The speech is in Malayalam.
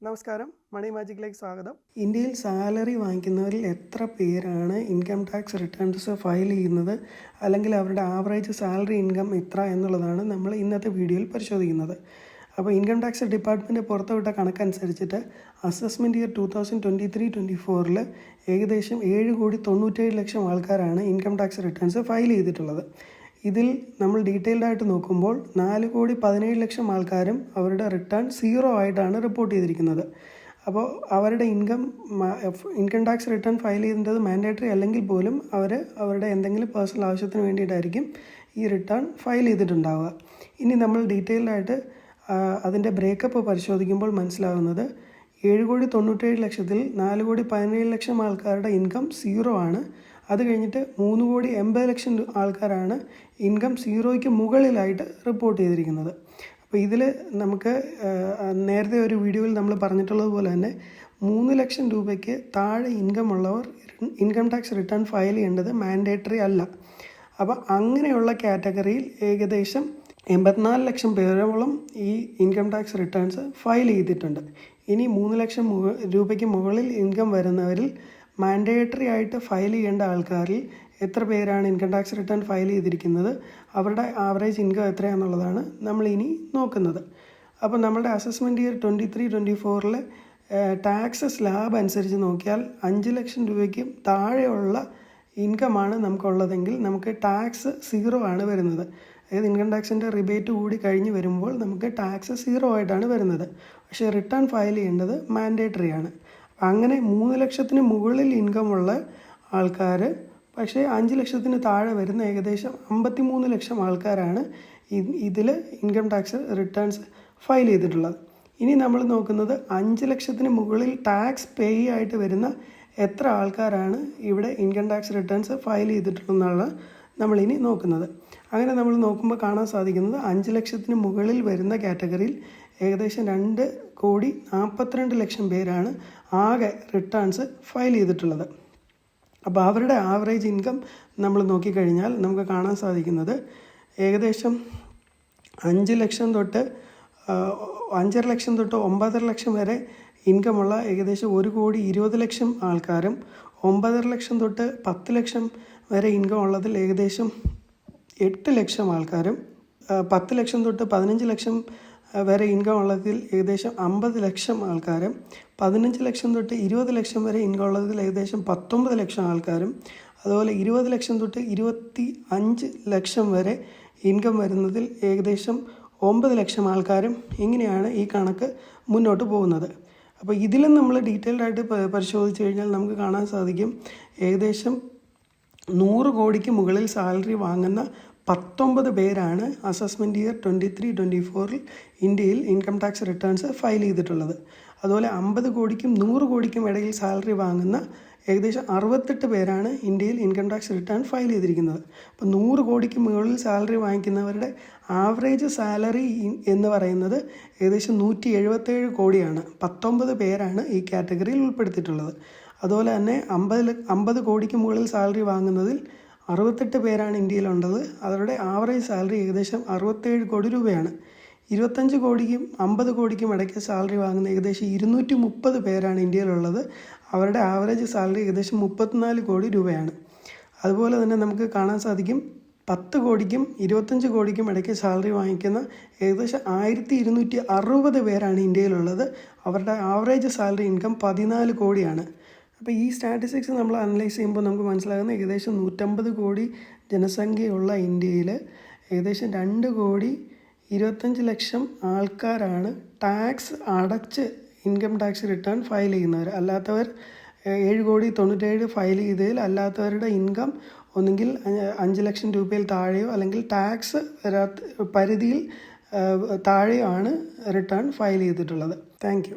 നമസ്കാരം, മണി മാജിക്കിലേക്ക് സ്വാഗതം. ഇന്ത്യയിൽ സാലറി വാങ്ങിക്കുന്നവരിൽ എത്ര പേരാണ് ഇൻകം ടാക്സ് റിട്ടേൺസ് ഫയൽ ചെയ്യുന്നത്, അല്ലെങ്കിൽ അവരുടെ ആവറേജ് സാലറി ഇൻകം എത്ര എന്നുള്ളതാണ് നമ്മൾ ഇന്നത്തെ വീഡിയോയിൽ പരിശോധിക്കുന്നത്. അപ്പോൾ ഇൻകം ടാക്സ് ഡിപ്പാർട്ട്മെൻറ്റ് പുറത്തുവിട്ട കണക്കനുസരിച്ചിട്ട് അസസ്മെൻറ്റ് ഇയർ 2023-24 ഏകദേശം 7,97,00,000 ആൾക്കാരാണ് ഇൻകം ടാക്സ് റിട്ടേൺസ് ഫയൽ ചെയ്തിട്ടുള്ളത്. ഇതിൽ നമ്മൾ ഡീറ്റെയിൽഡ് ആയിട്ട് നോക്കുമ്പോൾ 4,17,00,000 ആൾക്കാരും അവരുടെ റിട്ടേൺ 0 ആയിട്ടാണ് റിപ്പോർട്ട് ചെയ്തിരിക്കുന്നത്. അപ്പോൾ അവരുടെ ഇൻകം ടാക്സ് റിട്ടേൺ ഫയൽ ചെയ്യേണ്ടത് മാൻഡേറ്ററി അല്ലെങ്കിൽ പോലും അവരുടെ എന്തെങ്കിലും പേഴ്സണൽ ആവശ്യത്തിന് വേണ്ടിയിട്ടായിരിക്കും ഈ റിട്ടേൺ ഫയൽ ചെയ്തിട്ടുണ്ടാവുക. ഇനി നമ്മൾ ഡീറ്റെയിൽഡായിട്ട് അതിൻ്റെ ബ്രേക്കപ്പ് പരിശോധിക്കുമ്പോൾ മനസ്സിലാകുന്നത് 7,97,00,000-ൽ 4,17,00,000 ആൾക്കാരുടെ ഇൻകം 0 ആണ്. അത് കഴിഞ്ഞിട്ട് 3,80,00,000 ആൾക്കാരാണ് ഇൻകം 0യ്ക്ക് മുകളിലായിട്ട് റിപ്പോർട്ട് ചെയ്തിരിക്കുന്നത്. അപ്പോൾ ഇതിൽ നമുക്ക് നേരത്തെ ഒരു വീഡിയോയിൽ നമ്മൾ പറഞ്ഞിട്ടുള്ളത് പോലെ തന്നെ 3 ലക്ഷം രൂപയ്ക്ക് താഴെ ഇൻകം ഉള്ളവർ ഇൻകം ടാക്സ് റിട്ടേൺ ഫയൽ ചെയ്യേണ്ടത് മാൻഡേറ്ററി അല്ല. അപ്പോൾ അങ്ങനെയുള്ള കാറ്റഗറിയിൽ ഏകദേശം 84 ലക്ഷം പേരോളം ഈ ഇൻകം ടാക്സ് റിട്ടേൺസ് ഫയൽ ചെയ്തിട്ടുണ്ട്. ഇനി 3 ലക്ഷം രൂപയ്ക്ക് മുകളിൽ ഇൻകം വരുന്നവരിൽ മാൻഡേറ്ററി ആയിട്ട് ഫയൽ ചെയ്യേണ്ട ആൾക്കാരിൽ എത്ര പേരാണ് ഇൻകം ടാക്സ് റിട്ടേൺ ഫയൽ ചെയ്തിരിക്കുന്നത്, അവരുടെ ആവറേജ് ഇൻകം എത്രയാണെന്നുള്ളതാണ് നമ്മൾ ഇനി നോക്കുന്നത്. അപ്പോൾ നമ്മുടെ അസസ്മെൻറ്റ് ഇയർ 23-24 ടാക്സ് സ്ലാബ് അനുസരിച്ച് നോക്കിയാൽ 5 ലക്ഷം രൂപയ്ക്ക് താഴെയുള്ള ഇൻകമാണ് നമുക്കുള്ളതെങ്കിൽ നമുക്ക് ടാക്സ് 0 ആണ് വരുന്നത്. അതായത് ഇൻകം ടാക്സിൻ്റെ റിബേറ്റ് കൂടി കഴിഞ്ഞ് വരുമ്പോൾ നമുക്ക് ടാക്സ് 0 ആയിട്ടാണ് വരുന്നത്. പക്ഷേ റിട്ടേൺ ഫയൽ ചെയ്യേണ്ടത് മാൻഡേറ്ററി ആണ്. അങ്ങനെ 3 ലക്ഷത്തിന് മുകളിൽ ഇൻകമുള്ള ആൾക്കാർ, പക്ഷേ 5 ലക്ഷത്തിന് താഴെ വരുന്ന ഏകദേശം 53 ലക്ഷം ആൾക്കാരാണ് ഇതിൽ ഇൻകം ടാക്സ് റിട്ടേൺസ് ഫയൽ ചെയ്തിട്ടുള്ളത്. ഇനി നമ്മൾ നോക്കുന്നത് 5 ലക്ഷത്തിന് മുകളിൽ ടാക്സ് പേ ആയിട്ട് വരുന്ന എത്ര ആൾക്കാരാണ് ഇവിടെ ഇൻകം ടാക്സ് റിട്ടേൺസ് ഫയൽ ചെയ്തിട്ടുള്ളതെന്നാണ് നമ്മളിനി നോക്കുന്നത്. അങ്ങനെ നമ്മൾ നോക്കുമ്പോൾ കാണാൻ സാധിക്കുന്നത് 5 ലക്ഷത്തിന് മുകളിൽ വരുന്ന കാറ്റഗറിയിൽ ഏകദേശം 2,42,00,000 പേരാണ് ആകെ റിട്ടേൺസ് ഫയൽ ചെയ്തിട്ടുള്ളത്. അപ്പോൾ അവരുടെ ആവറേജ് ഇൻകം നമ്മൾ നോക്കിക്കഴിഞ്ഞാൽ നമുക്ക് കാണാൻ സാധിക്കുന്നത് ഏകദേശം 5 ലക്ഷം തൊട്ട് 5.5 ലക്ഷം തൊട്ട് 9.5 ലക്ഷം വരെ ഇൻകമുള്ള ഏകദേശം 1,20,00,000 ആൾക്കാരും 9.5 ലക്ഷം തൊട്ട് 10 ലക്ഷം വരെ ഇൻകം ഉള്ളതിൽ ഏകദേശം 8 ലക്ഷം ആൾക്കാരും 10 ലക്ഷം തൊട്ട് 15 ലക്ഷം വരെ ഇൻകം ഉള്ളതിൽ ഏകദേശം 50 ലക്ഷം ആൾക്കാരും 15 ലക്ഷം തൊട്ട് 20 ലക്ഷം വരെ ഇൻകം ഉള്ളതിൽ ഏകദേശം 19 ലക്ഷം ആൾക്കാരും അതുപോലെ 20 ലക്ഷം തൊട്ട് 25 ലക്ഷം വരെ ഇൻകം വരുന്നതിൽ ഏകദേശം 9 ലക്ഷം ആൾക്കാരും. ഇങ്ങനെയാണ് ഈ കണക്ക് മുന്നോട്ട് പോകുന്നത്. അപ്പോൾ ഇതിലും നമ്മൾ ഡീറ്റെയിൽഡായിട്ട് പരിശോധിച്ച് കഴിഞ്ഞാൽ നമുക്ക് കാണാൻ സാധിക്കും ഏകദേശം 100 കോടിക്ക് മുകളിൽ സാലറി വാങ്ങുന്ന 19 പേരാണ് അസസ്മെൻറ്റ് ഇയർ 23-24 ഇന്ത്യയിൽ ഇൻകം ടാക്സ് റിട്ടേൺസ് ഫയൽ ചെയ്തിട്ടുള്ളത്. അതുപോലെ 50 കോടിക്കും 100 കോടിക്കും ഇടയിൽ സാലറി വാങ്ങുന്ന ഏകദേശം 68 പേരാണ് ഇന്ത്യയിൽ ഇൻകം ടാക്സ് റിട്ടേൺ ഫയൽ ചെയ്തിരിക്കുന്നത്. അപ്പോൾ 100 കോടിക്ക് മുകളിൽ സാലറി വാങ്ങിക്കുന്നവരുടെ ആവറേജ് സാലറി എന്ന് പറയുന്നത് ഏകദേശം 177 കോടിയാണ്. 19 പേരാണ് ഈ കാറ്റഗറിയിൽ ഉൾപ്പെടുത്തിയിട്ടുള്ളത്. അതുപോലെ തന്നെ 50 കോടിക്ക് മുകളിൽ സാലറി വാങ്ങുന്നതിൽ 68 പേരാണ് ഇന്ത്യയിലുള്ളത്. അവരുടെ ആവറേജ് സാലറി ഏകദേശം 67 കോടി രൂപയാണ്. 25 കോടിക്കും 50 കോടിക്കും ഇടയ്ക്ക് സാലറി വാങ്ങുന്ന ഏകദേശം 230 പേരാണ് ഇന്ത്യയിലുള്ളത്. അവരുടെ ആവറേജ് സാലറി ഏകദേശം 34 കോടി രൂപയാണ്. അതുപോലെ തന്നെ നമുക്ക് കാണാൻ സാധിക്കും 10 കോടിക്കും 25 കോടിക്കും ഇടയ്ക്ക് സാലറി വാങ്ങിക്കുന്ന ഏകദേശം 1,260 പേരാണ് ഇന്ത്യയിലുള്ളത്. അവരുടെ ആവറേജ് സാലറി ഇൻകം 14 കോടിയാണ്. അപ്പോൾ ഈ സ്റ്റാറ്റിസ്റ്റിക്സ് നമ്മൾ അനലൈസ് ചെയ്യുമ്പോൾ നമുക്ക് മനസ്സിലാകുന്ന ഏകദേശം 150 കോടി ജനസംഖ്യയുള്ള ഇന്ത്യയിൽ ഏകദേശം 2,25,00,000 ആൾക്കാരാണ് ടാക്സ് അടച്ച് ഇൻകം ടാക്സ് റിട്ടേൺ ഫയൽ ചെയ്യുന്നവർ. അല്ലാത്തവർ 7,97,00,000 ഫയൽ ചെയ്തതിൽ അല്ലാത്തവരുടെ ഇൻകം ഒന്നുകിൽ 5 ലക്ഷം രൂപയിൽ താഴെയോ അല്ലെങ്കിൽ ടാക്സ് പരിധിയിൽ താഴെയോ ആണ് റിട്ടേൺ ഫയൽ ചെയ്തിട്ടുള്ളത്. Thank you.